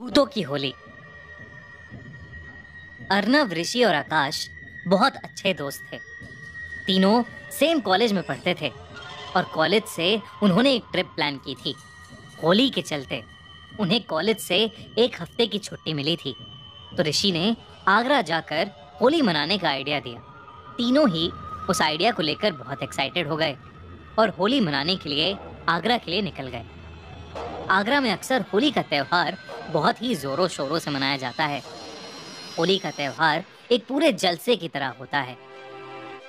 भूतों की होली। अर्नव, ऋषि और आकाश बहुत अच्छे दोस्त थे। तीनों सेम कॉलेज में पढ़ते थे और कॉलेज से उन्होंने एक ट्रिप प्लान की थी। होली के चलते उन्हें कॉलेज से एक हफ्ते की छुट्टी मिली थी, तो ऋषि ने आगरा जाकर होली मनाने का आइडिया दिया। तीनों ही उस आइडिया को लेकर बहुत एक्साइटेड हो गए और होली मनाने के लिए आगरा के लिए निकल गए। आगरा में अक्सर होली का त्यौहार बहुत ही जोरों शोरों से मनाया जाता है। होली का त्यौहार एक पूरे जलसे की तरह होता है।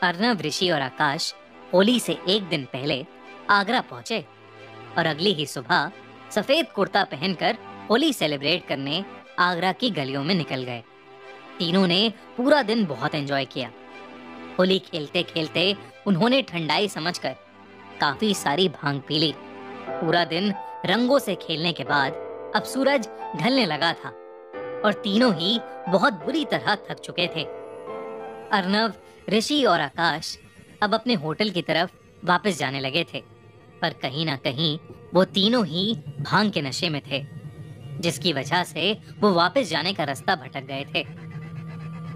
अर्नव, ऋषि और आकाश होली से एक दिन पहले आगरा पहुंचे और अगली ही सुबह सफेद कुर्ता पहनकर होली सेलिब्रेट करने आगरा की गलियों में निकल गए। तीनों ने पूरा दिन बहुत एंजॉय किया। होली खेलते खेलते उन्होंने ठंडाई समझकर काफी सारी भांग पी ली। पूरा दिन रंगों से खेलने के बाद अब सूरज ढलने लगा था और तीनों ही बहुत बुरी तरह थक चुके थे। अर्नव, ऋषि और आकाश अब अपने होटल की तरफ वापस जाने लगे थे, पर कहीं ना कहीं वो तीनों ही भांग के नशे में थे, जिसकी वजह से वो वापस जाने का रास्ता भटक गए थे।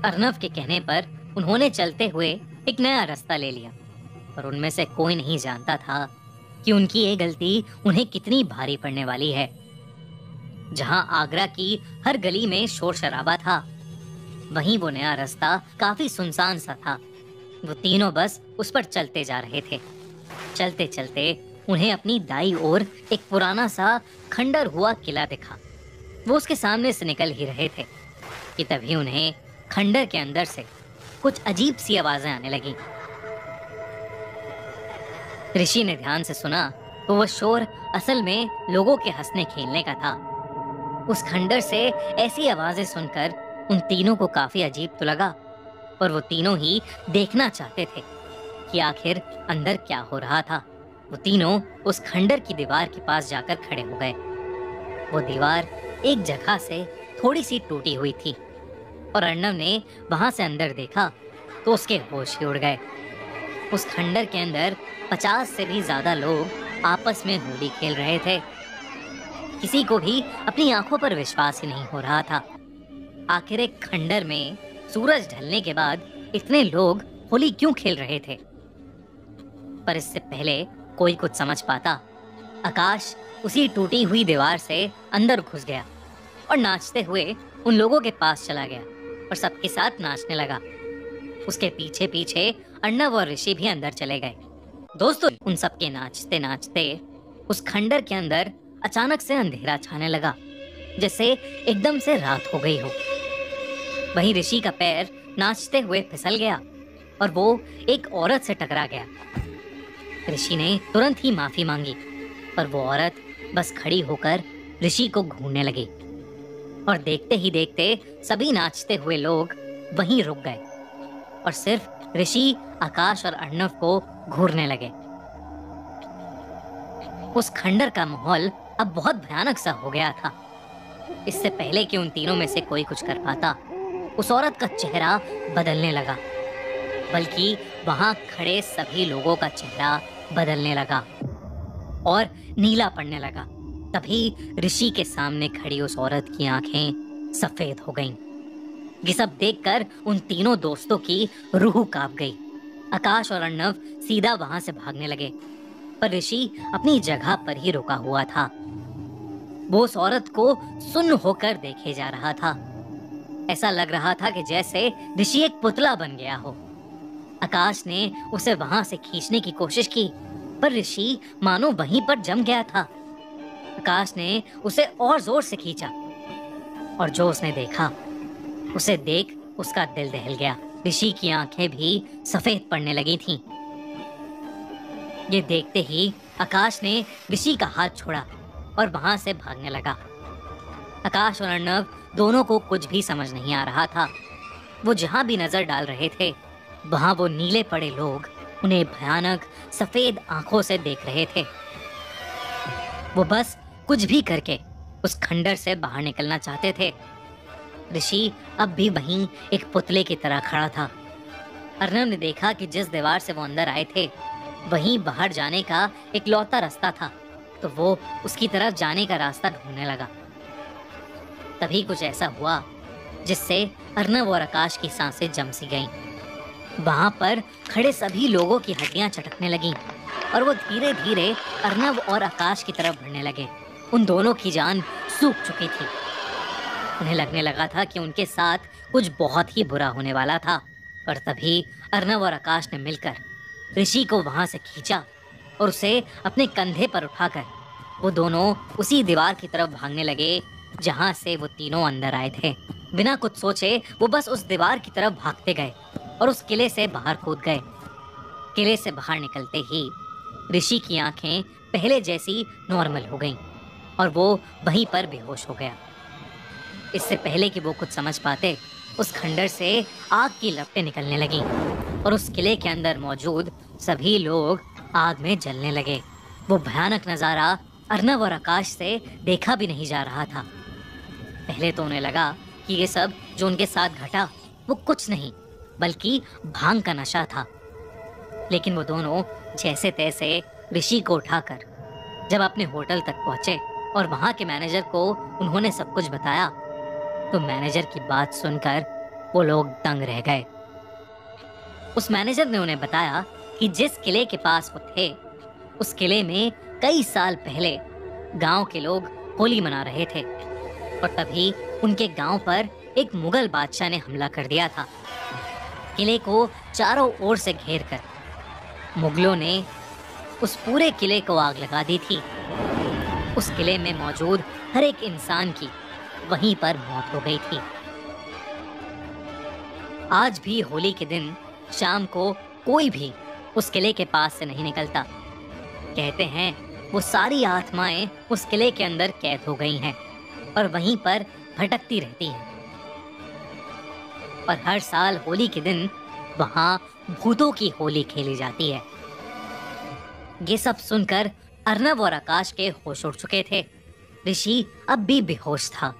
अर्नव के कहने पर उन्होंने चलते हुए एक नया रास्ता ले लिया, पर उनमें से कोई नहीं जानता था कि उनकी ये गलती उन्हें कितनी भारी पड़ने वाली है। जहां आगरा की हर गली में शोर शराबा था, वहीं वो नया रास्ता काफी सुनसान सा था। वो तीनों बस उस पर चलते जा रहे थे। चलते चलते उन्हें अपनी दाईं ओर एक पुराना सा खंडर हुआ किला दिखा। वो उसके सामने से निकल ही रहे थे कि तभी उन्हें खंडर के अंदर से कुछ अजीब सी आवाजें आने लगी। ऋषि ने ध्यान से सुना तो वह शोर असल में लोगों के हंसने खेलने का था। उस खंडर से ऐसी आवाजें सुनकर उन तीनों को काफी अजीब तो लगा, पर वो तीनों ही देखना चाहते थे कि आखिर अंदर क्या हो रहा था। वो तीनों उस खंडर की दीवार के पास जाकर खड़े हो गए। वो दीवार एक जगह से थोड़ी सी टूटी हुई थी और अर्नव ने वहां से अंदर देखा तो उसके होश ही उड़ गए। उस खंडर के अंदर 50 से भी ज्यादा लोग आपस में होली खेल रहे थे। किसी को भी अपनी आंखों पर विश्वास ही नहीं हो रहा था। आखिर एक खंडर में सूरज ढलने के बाद इतने लोग होली क्यों खेल रहे थे? पर इससे पहले कोई कुछ समझ पाता, आकाश उसी टूटी हुई दीवार से अंदर घुस गया और नाचते हुए उन लोगों के पास चला गया और सबके साथ नाचने लगा। उसके पीछे पीछे अर्नव और ऋषि भी अंदर चले गए। दोस्तों, उन सबके नाचते नाचते उस खंडर के अंदर अचानक से अंधेरा छाने लगा, जैसे एकदम से रात हो गई हो। वहीं ऋषि का पैर नाचते हुए फिसल गया और वो एक औरत से टकरा गया। ऋषि ने तुरंत ही माफी मांगी, पर वो औरत बस खड़ी होकर ऋषि को घूरने लगी और देखते ही देखते सभी नाचते हुए लोग वहीं रुक गए और सिर्फ ऋषि, आकाश और अर्नव को घूरने लगे। उस खंडर का माहौल अब बहुत भयानक सा हो गया था। इससे पहले कि उन तीनों में से कोई कुछ कर पाता, उस औरत का चेहरा बदलने लगा, बल्कि वहां खड़े सभी लोगों का चेहरा बदलने लगा और नीला पड़ने लगा। तभी ऋषि के सामने खड़ी उस औरत की आंखें सफेद हो गईं। ये सब देखकर उन तीनों दोस्तों की रूह कांप गई। आकाश और अर्नव सीधा वहां से भागने लगे, पर ऋषि अपनी जगह पर ही रुका हुआ था। वो उस औरत को सुन्न होकर देखे जा रहा था। ऐसा लग रहा था कि जैसे ऋषि एक पुतला बन गया हो। आकाश ने उसे वहां से खींचने की कोशिश की, पर ऋषि मानो वहीं पर जम गया था। आकाश ने उसे और जोर से खींचा और जो उसने देखा, उसे देख उसका दिल दहल गया। ऋषि की आंखें भी सफेद पड़ने लगी थीं। ये देखते ही आकाश ने ऋषि का हाथ छोड़ा और वहां से भागने लगा। आकाश और अर्नव दोनों को कुछ भी समझ नहीं आ रहा था। वो जहां भी नजर डाल रहे थे, वहां वो नीले पड़े लोग उन्हें भयानक सफेद आंखों से देख रहे थे। वो बस कुछ भी करके उस खंडर से बाहर निकलना चाहते थे। ऋषि अब भी वहीं एक पुतले की तरह खड़ा था। अर्नव ने देखा कि जिस दीवार से वो अंदर आए थे, वहीं बाहर जाने का एक लौता रास्ता था, तो वो उसकी तरफ जाने का रास्ता ढूंढने लगा। तभी कुछ ऐसा हुआ जिससे अर्नब और आकाश की सांसें जम सी गईं। वहां पर खड़े सभी लोगों की हड्डियां चटकने लगीं और वो धीरे धीरे अर्नब और आकाश की तरफ बढ़ने लगे। उन दोनों की जान सूख चुकी थी। उन्हें लगने लगा था कि उनके साथ कुछ बहुत ही बुरा होने वाला था। और तभी अर्नब और आकाश ने मिलकर ऋषि को वहां से खींचा और उसे अपने कंधे पर उठाकर वो दोनों उसी दीवार की तरफ भागने लगे जहां से वो तीनों अंदर आए थे। बिना कुछ सोचे वो बस उस दीवार की तरफ भागते गए और उस किले से बाहर कूद गए। किले से बाहर निकलते ही ऋषि की आंखें पहले जैसी नॉर्मल हो गईं और वो वहीं पर बेहोश हो गया। इससे पहले कि वो कुछ समझ पाते, उस खंडर से आग की लपटें निकलने लगीं और उस किले के अंदर मौजूद सभी लोग आग में जलने लगे। वो भयानक नज़ारा अर्नब और आकाश से देखा भी नहीं जा रहा था। पहले तो उन्हें लगा कि ये सब जो उनके साथ घटा वो कुछ नहीं बल्कि भांग का नशा था। लेकिन वो दोनों जैसे तैसे ऋषि को उठाकर जब अपने होटल तक पहुंचे और वहां के मैनेजर को उन्होंने सब कुछ बताया, तो मैनेजर की बात सुनकर वो लोग दंग रह गए। उस मैनेजर ने उन्हें बताया कि जिस किले के पास वो थे, उस किले में कई साल पहले गांव के लोग होली मना रहे थे और तभी उनके गांव पर एक मुगल बादशाह ने हमला कर दिया था। किले को चारों ओर से घेरकर मुगलों ने उस पूरे किले को आग लगा दी थी। उस किले में मौजूद हर एक इंसान की वहीं पर मौत हो गई थी। आज भी होली के दिन शाम को कोई भी उस किले के पास से नहीं निकलता। कहते हैं वो सारी आत्माएं उस किले के अंदर कैद हो गई हैं और वहीं पर भटकती रहती हैं। और हर साल होली के दिन वहां भूतों की होली खेली जाती है। ये सब सुनकर अर्नब और आकाश के होश उड़ चुके थे। ऋषि अब भी बेहोश था।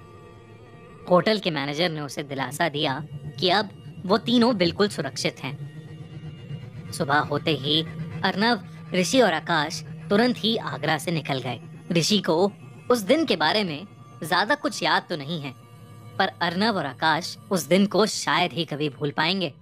होटल के मैनेजर ने उसे दिलासा दिया कि अब वो तीनों बिल्कुल सुरक्षित हैं। सुबह होते ही अर्नब, ऋषि और आकाश तुरंत ही आगरा से निकल गए। ऋषि को उस दिन के बारे में ज्यादा कुछ याद तो नहीं है, पर अर्नब और आकाश उस दिन को शायद ही कभी भूल पाएंगे।